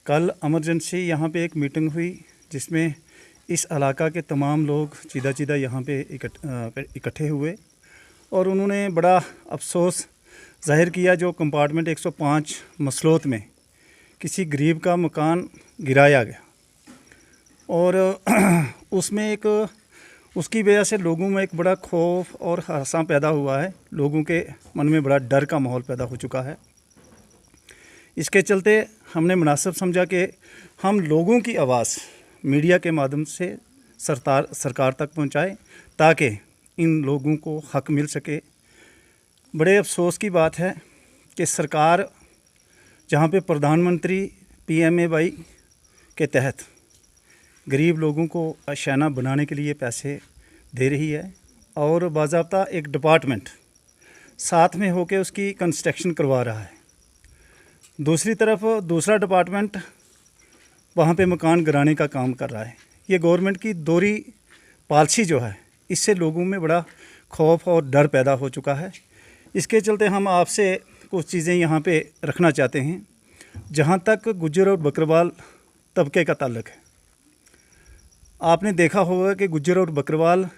कल इमरजेंसी यहाँ पे एक मीटिंग हुई जिसमें इस इलाका के तमाम लोग सीधा यहाँ पे इकट्ठे हुए और उन्होंने बड़ा अफसोस जाहिर किया जो कंपार्टमेंट 105 मसलोत में किसी गरीब का मकान गिराया गया और उसमें उसकी वजह से लोगों में एक बड़ा खौफ और हर्षा पैदा हुआ है। लोगों के मन में बड़ा डर का माहौल पैदा हो चुका है। इसके चलते हमने मुनासिब समझा कि हम लोगों की आवाज़ मीडिया के माध्यम से सरकार तक पहुंचाएं ताकि इन लोगों को हक मिल सके। बड़े अफसोस की बात है कि सरकार जहां पे प्रधानमंत्री PMAY के तहत गरीब लोगों को आशियाना बनाने के लिए पैसे दे रही है और बाज़ाब्ता एक डिपार्टमेंट साथ में होकर उसकी कंस्ट्रक्शन करवा रहा है। दूसरी तरफ दूसरा डिपार्टमेंट वहाँ पे मकान गिराने का काम कर रहा है। ये गवर्नमेंट की दोहरी पॉलिसी जो है इससे लोगों में बड़ा खौफ और डर पैदा हो चुका है। इसके चलते हम आपसे कुछ चीज़ें यहाँ पे रखना चाहते हैं। जहाँ तक गुज्जर और बकरवाल तबके का ताल्लुक़ है, आपने देखा होगा कि गुज्जर और बकरवाल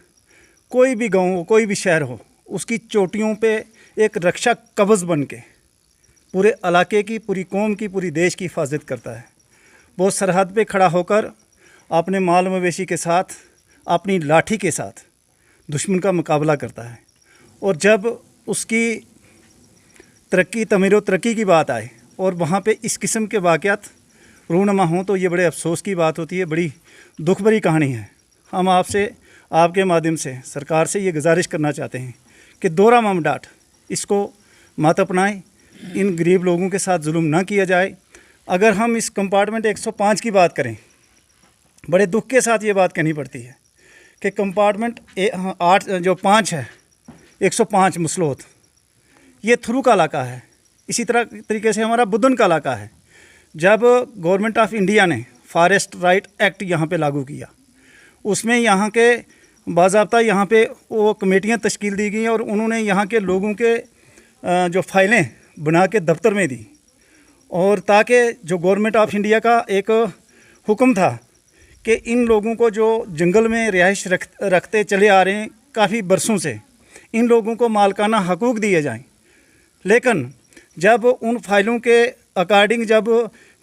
कोई भी गांव हो, कोई भी शहर हो, उसकी चोटियों पे एक रक्षा कवच बन के पूरे इलाके की, पूरी कौम की, पूरी देश की हिफाजत करता है। वो सरहद पे खड़ा होकर अपने माल मवेशी के साथ, अपनी लाठी के साथ दुश्मन का मुकाबला करता है। और जब उसकी तरक्की, तमीर व तरक्की की बात आए और वहाँ पे इस किस्म के वाक़यात रूनमा हों तो ये बड़े अफसोस की बात होती है, बड़ी दुख भरी कहानी है। हम आपसे, आपके माध्यम से सरकार से ये गुजारिश करना चाहते हैं कि दोहरा मामडाट इसको मत अपनाएं, इन गरीब लोगों के साथ जुल्म ना किया जाए। अगर हम इस कंपार्टमेंट 105 की बात करें, बड़े दुख के साथ ये बात कहनी पड़ती है कि कंपार्टमेंट 5 है, 105 मसलोत, ये थ्रू का इलाका है। इसी तरीके से हमारा बुदन का इलाका है। जब गवर्नमेंट ऑफ इंडिया ने फॉरेस्ट राइट एक्ट यहाँ पे लागू किया, उसमें यहाँ के बाज़ाब्ता यहाँ पे वो कमेटियाँ तश्कील दी गई और उन्होंने यहाँ के लोगों के जो फाइलें बना के दफ्तर में दी, और ताकि जो गवर्नमेंट ऑफ इंडिया का एक हुक्म था कि इन लोगों को जो जंगल में रिहाइश रखते चले आ रहे हैं काफ़ी बरसों से, इन लोगों को मालकाना हकूक़ दिए जाएं। लेकिन जब उन फाइलों के अकॉर्डिंग जब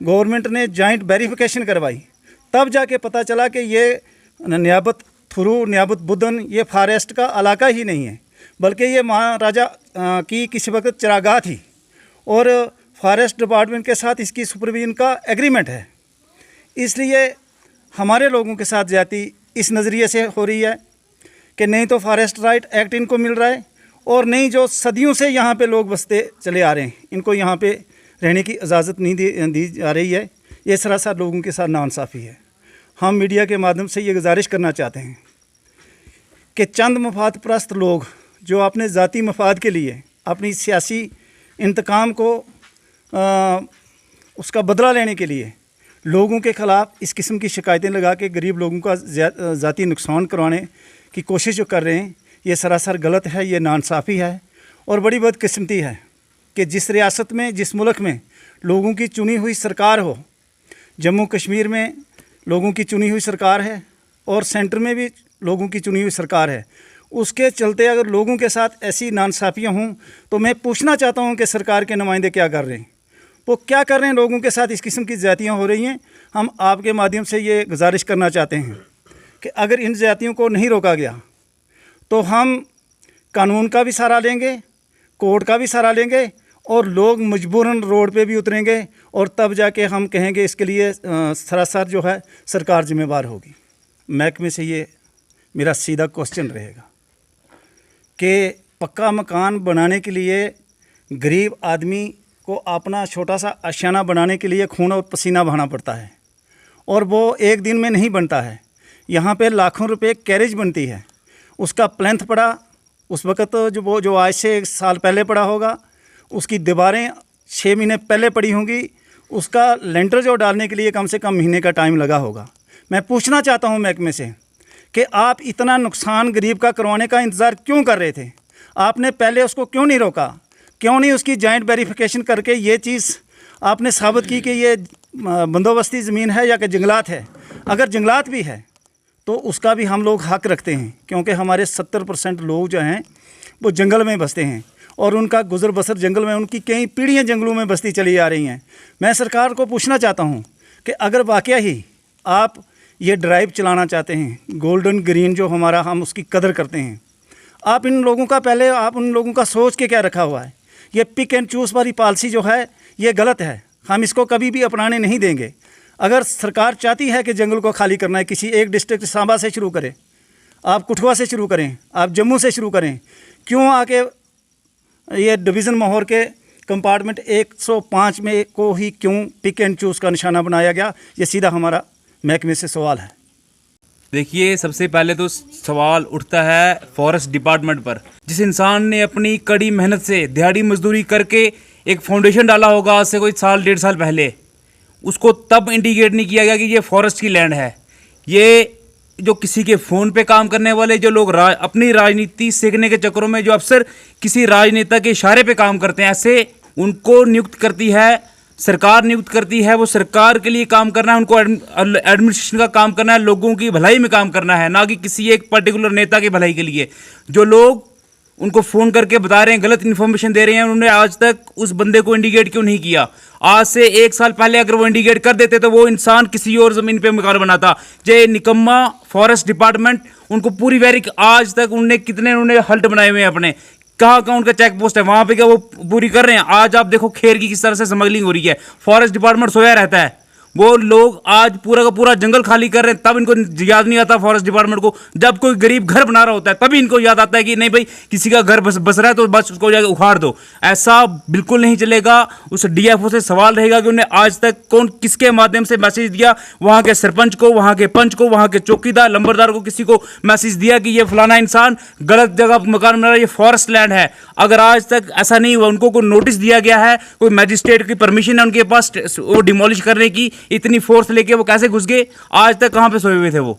गवर्नमेंट ने जॉइंट वेरिफिकेशन करवाई, तब जाके पता चला कि ये नियाबत बुदन ये फॉरेस्ट का इलाका ही नहीं है, बल्कि ये महाराजा की किसी वक्त चरागाह थी और फॉरेस्ट डिपार्टमेंट के साथ इसकी सुपरविजन का एग्रीमेंट है। इसलिए हमारे लोगों के साथ ज़्यादती इस नज़रिए से हो रही है कि नहीं तो फॉरेस्ट राइट एक्ट इनको मिल रहा है और नहीं जो सदियों से यहाँ पे लोग बसते चले आ रहे हैं, इनको यहाँ पे रहने की इजाज़त नहीं दी जा रही है। ये सरासर लोगों के साथ नाइंसाफ़ी है। हम मीडिया के माध्यम से ये गुजारिश करना चाहते हैं कि चंद मफाद परस्त लोग जो अपने ज़ाती मफाद के लिए अपनी सियासी इंतकाम को उसका बदला लेने के लिए लोगों के ख़िलाफ़ इस किस्म की शिकायतें लगा के गरीब लोगों का ज़ाती नुकसान करवाने की कोशिश जो कर रहे हैं, ये सरासर गलत है, ये नाइंसाफ़ी है और बड़ी बदकिस्मती है कि जिस रियासत में, जिस मुल्क में लोगों की चुनी हुई सरकार हो, जम्मू कश्मीर में लोगों की चुनी हुई सरकार है और सेंटर में भी लोगों की चुनी हुई सरकार है, उसके चलते अगर लोगों के साथ ऐसी नाइंसाफ़ियाँ हों तो मैं पूछना चाहता हूँ कि सरकार के नुमाइंदे क्या कर रहे हैं, वो क्या कर रहे हैं। लोगों के साथ इस किस्म की ज़्यादतियाँ हो रही हैं। हम आपके माध्यम से ये गुजारिश करना चाहते हैं कि अगर इन ज़्यादतियों को नहीं रोका गया तो हम कानून का भी सहारा लेंगे, कोर्ट का भी सहारा लेंगे और लोग मजबूरन रोड पे भी उतरेंगे और तब जाके हम कहेंगे इसके लिए सरासर जो है सरकार जिम्मेवार होगी। महकमे से ये मेरा सीधा क्वेश्चन रहेगा कि पक्का मकान बनाने के लिए गरीब आदमी को अपना छोटा सा आशियाना बनाने के लिए खून और पसीना बहाना पड़ता है और वो एक दिन में नहीं बनता है। यहाँ पे लाखों रुपए कैरेज बनती है, उसका प्लेंथ पड़ा उस वक़्त जो आज से 1 साल पहले पड़ा होगा, उसकी दीवारें 6 महीने पहले पड़ी होंगी, उसका लेंटर जो डालने के लिए कम से कम महीने का टाइम लगा होगा। मैं पूछना चाहता हूँ महकमे से कि आप इतना नुकसान गरीब का करवाने का इंतज़ार क्यों कर रहे थे? आपने पहले उसको क्यों नहीं रोका? क्यों नहीं उसकी जॉइंट वेरिफिकेशन करके ये चीज़ आपने साबित की कि ये बंदोबस्ती ज़मीन है या कि जंगलात है। अगर जंगलात भी है तो उसका भी हम लोग हक रखते हैं, क्योंकि हमारे 70% लोग जो हैं वो जंगल में बसते हैं और उनका गुज़र बसर जंगल में, उनकी कई पीढ़ियाँ जंगलों में बसती चली आ रही हैं। मैं सरकार को पूछना चाहता हूँ कि अगर वाकया ही आप ये ड्राइव चलाना चाहते हैं, गोल्डन ग्रीन जो हमारा, हम उसकी कदर करते हैं, आप इन लोगों का पहले आप उन लोगों का सोच के क्या रखा हुआ है। ये पिक एंड चूज़ वाली पॉलिसी जो है ये गलत है, हम इसको कभी भी अपनाने नहीं देंगे। अगर सरकार चाहती है कि जंगल को खाली करना है, किसी एक डिस्ट्रिक्ट सांबा से शुरू करें, आप कठुआ से शुरू करें, आप जम्मू से शुरू करें, क्यों आके ये डिवीज़न माहौर के कंपार्टमेंट 105 में को ही क्यों पिक एंड चूज़ का निशाना बनाया गया? ये सीधा हमारा महकमे से सवाल है। देखिए, सबसे पहले तो सवाल उठता है फॉरेस्ट डिपार्टमेंट पर। जिस इंसान ने अपनी कड़ी मेहनत से दिहाड़ी मजदूरी करके एक फाउंडेशन डाला होगा आज से कोई साल 1.5 साल पहले, उसको तब इंडिकेट नहीं किया गया कि ये फॉरेस्ट की लैंड है। ये जो किसी के फ़ोन पे काम करने वाले जो लोग अपनी राजनीति सीखने के चक्करों में जो अफसर किसी राजनेता के इशारे पे काम करते हैं, ऐसे उनको नियुक्त करती है सरकार, नियुक्त करती है। वो सरकार के लिए काम करना है, उनको एडमिनिस्ट्रेशन का काम करना है, लोगों की भलाई में काम करना है, ना कि किसी एक पर्टिकुलर नेता की भलाई के लिए। जो लोग उनको फ़ोन करके बता रहे हैं, गलत इन्फॉर्मेशन दे रहे हैं, उन्होंने आज तक उस बंदे को इंडिकेट क्यों नहीं किया? आज से 1 साल पहले अगर वो इंडिकेट कर देते तो वो इंसान किसी और ज़मीन पे मकान बनाता। जे निकम्मा फॉरेस्ट डिपार्टमेंट, उनको पूरी आज तक उन्होंने कितने हल्ट बनाए हुए हैं अपने, कहाँ कहाँ उनका चेक पोस्ट है, वहाँ पे क्या वो पूरी कर रहे हैं? आज आप देखो खेर की किस तरह से स्मगलिंग हो रही है। फॉरेस्ट डिपार्टमेंट सोया रहता है, वो लोग आज पूरा का पूरा जंगल खाली कर रहे हैं, तब इनको याद नहीं आता फॉरेस्ट डिपार्टमेंट को। जब कोई गरीब घर बना रहा होता है तभी इनको याद आता है कि नहीं भाई, किसी का घर बस रहा है तो बस उसको जाकर उखाड़ दो। ऐसा बिल्कुल नहीं चलेगा। उस डीएफओ से सवाल रहेगा कि उन्हें आज तक कौन किसके माध्यम से मैसेज दिया, वहाँ के सरपंच को, वहाँ के पंच को, वहाँ के चौकीदार लंबरदार को, किसी को मैसेज दिया कि ये फलाना इंसान गलत जगह मकान बना रहा है, ये फॉरेस्ट लैंड है। अगर आज तक ऐसा नहीं हुआ, उनको कोई नोटिस दिया गया है, कोई मैजिस्ट्रेट की परमिशन है उनके पास वो डिमोलिश करने की, इतनी फोर्स लेके वो कैसे घुस गए? आज तक कहां पे सोए हुए थे वो?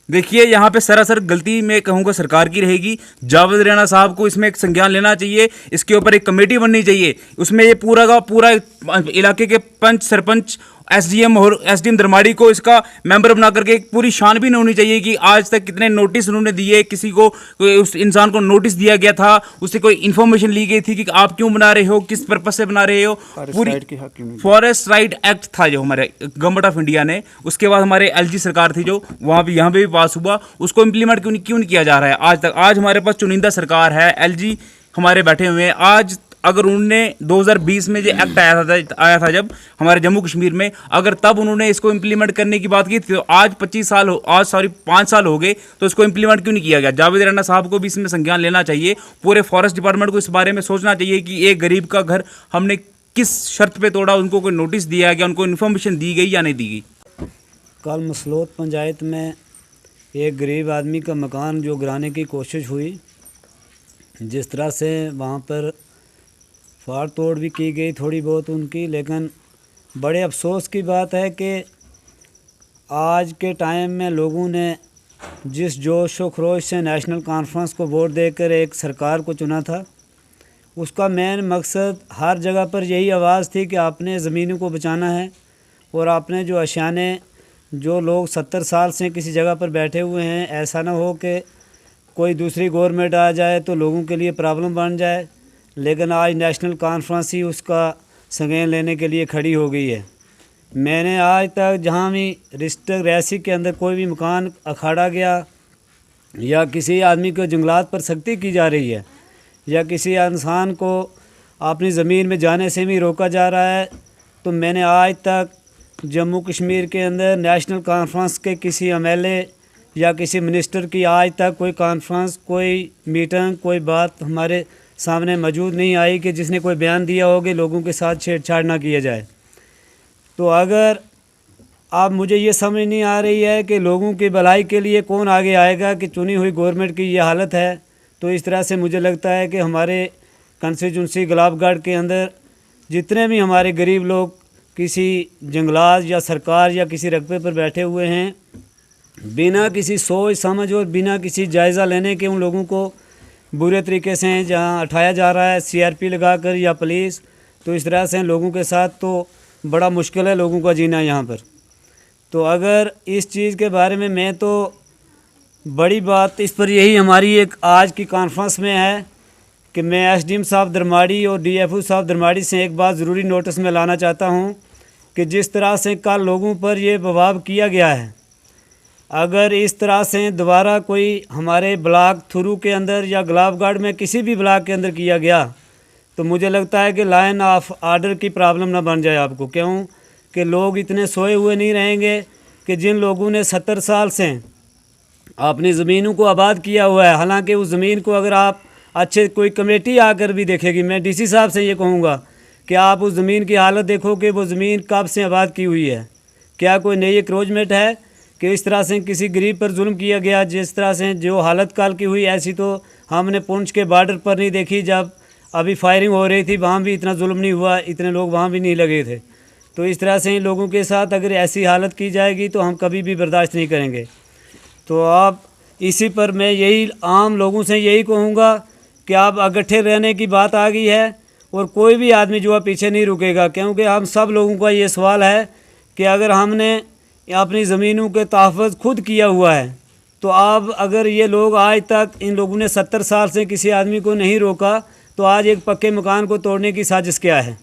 देखिए, यहाँ पे सरासर गलती मैं कहूँगा सरकार की रहेगी। जावेद राणा साहब को इसमें एक संज्ञान लेना चाहिए, इसके ऊपर एक कमेटी बननी चाहिए, उसमें ये पूरा का पूरा इलाके के पंच, सरपंच, एसडीएम और एसडीएम धर्माड़ी को इसका मेंबर बना करके एक पूरी छानबीन होनी चाहिए कि आज तक कितने नोटिस उन्होंने दिए, किसी को, उस इंसान को नोटिस दिया गया था, उससे कोई इन्फॉर्मेशन ली गई थी कि आप क्यों बना रहे हो, किस पर्पज से बना रहे हो। पूरी फॉरेस्ट राइट एक्ट था जो हमारे गवर्नमेंट ऑफ इंडिया ने, उसके बाद हमारे एलजी सरकार थी जो वहाँ भी यहाँ पे भी पास हुआ, उसको इम्प्लीमेंट क्यों नहीं किया जा रहा है आज तक? आज हमारे पास चुनिंदा सरकार है, एलजी हमारे बैठे हुए हैं। आज अगर उन्होंने 2020 में जो एक्ट आया था जब हमारे जम्मू कश्मीर में, अगर तब उन्होंने इसको इम्प्लीमेंट करने की बात की थी, तो आज 5 साल हो गए, तो इसको इम्प्लीमेंट क्यों नहीं किया गया? जावेद राणा साहब को भी इसमें संज्ञान लेना चाहिए। पूरे फॉरेस्ट डिपार्टमेंट को इस बारे में सोचना चाहिए कि एक गरीब का घर हमने किस शर्त पे तोड़ा, उनको कोई नोटिस दिया गया, उनको इन्फॉर्मेशन दी गई या नहीं दी गई? कल मसलोत पंचायत में एक गरीब आदमी का मकान जो गिराने की कोशिश हुई, जिस तरह से वहाँ पर फाड़ तोड़ भी की गई थोड़ी बहुत उनकी, लेकिन बड़े अफसोस की बात है कि आज के टाइम में लोगों ने जिस जोश व खरोश से नेशनल कॉन्फ्रेंस को वोट देकर एक सरकार को चुना था, उसका मेन मकसद हर जगह पर यही आवाज़ थी कि आपने ज़मीनों को बचाना है और आपने जो अशाने, जो लोग 70 साल से किसी जगह पर बैठे हुए हैं, ऐसा ना हो कि कोई दूसरी गवर्नमेंट आ जाए तो लोगों के लिए प्रॉब्लम बन जाए। लेकिन आज नेशनल कॉन्फ्रेंस ही उसका संज्ञान लेने के लिए खड़ी हो गई है। मैंने आज तक जहाँ भी डिस्ट्रिक्ट रियासी के अंदर कोई भी मकान अखाड़ा गया या किसी आदमी को जंगलात पर सख्ती की जा रही है या किसी इंसान को अपनी ज़मीन में जाने से भी रोका जा रहा है, तो मैंने आज तक जम्मू कश्मीर के अंदर नेशनल कॉन्फ्रेंस के किसी एमएलए या किसी मिनिस्टर की आज तक कोई कॉन्फ्रेंस, कोई मीटिंग, कोई बात हमारे सामने मौजूद नहीं आई कि जिसने कोई बयान दिया हो कि लोगों के साथ छेड़छाड़ ना किया जाए। तो अगर आप मुझे ये समझ नहीं आ रही है कि लोगों की भलाई के लिए कौन आगे आएगा कि चुनी हुई गवर्नमेंट की ये हालत है, तो इस तरह से मुझे लगता है कि हमारे कंस्टिट्यूंसी गुलाबगढ़ के अंदर जितने भी हमारे गरीब लोग किसी जंगलात या सरकार या किसी रकबे पर बैठे हुए हैं, बिना किसी सोच समझ और बिना किसी जायज़ा लेने के उन लोगों को बुरे तरीके से जहाँ उठाया जा रहा है, सीआरपी लगाकर या पुलिस, तो इस तरह से लोगों के साथ तो बड़ा मुश्किल है लोगों का जीना यहाँ पर। तो अगर इस चीज़ के बारे में मैं तो बड़ी बात इस पर यही हमारी एक आज की कॉन्फ्रेंस में है कि मैं एसडीएम साहब दरमाड़ी और डीएफओ साहब दरमाड़ी से एक बात ज़रूरी नोटिस में लाना चाहता हूँ कि जिस तरह से कल लोगों पर ये दबाव किया गया है, अगर इस तरह से दोबारा कोई हमारे ब्लॉक थुरू के अंदर या गुलाबगढ़ में किसी भी ब्लॉक के अंदर किया गया तो मुझे लगता है कि लाइन ऑफ आर्डर की प्रॉब्लम ना बन जाए आपको। क्यों कि लोग इतने सोए हुए नहीं रहेंगे कि जिन लोगों ने 70 साल से अपनी ज़मीनों को आबाद किया हुआ है, हालांकि उस ज़मीन को अगर आप अच्छे कोई कमेटी आकर भी देखेगी, मैं डीसी साहब से ये कहूँगा कि आप उस ज़मीन की हालत देखो कि वो ज़मीन कब से आबाद की हुई है, क्या कोई नई एक्रोचमेंट है कि इस तरह से किसी गरीब पर जुल्म किया गया। जिस तरह से जो हालत काल की हुई ऐसी तो हमने पुंछ के बॉर्डर पर नहीं देखी, जब अभी फायरिंग हो रही थी वहाँ भी इतना जुल्म नहीं हुआ, इतने लोग वहाँ भी नहीं लगे थे। तो इस तरह से इन लोगों के साथ अगर ऐसी हालत की जाएगी तो हम कभी भी बर्दाश्त नहीं करेंगे। तो आप इसी पर मैं यही आम लोगों से यही कहूँगा कि आप इकट्ठे रहने की बात आ गई है और कोई भी आदमी जो है पीछे नहीं रुकेगा, क्योंकि हम सब लोगों का ये सवाल है कि अगर हमने अपनी ज़मीनों के तहफ़्फ़ुज़ खुद किया हुआ है तो अब अगर ये लोग आज तक इन लोगों ने 70 साल से किसी आदमी को नहीं रोका तो आज एक पक्के मकान को तोड़ने की साजिश क्या है।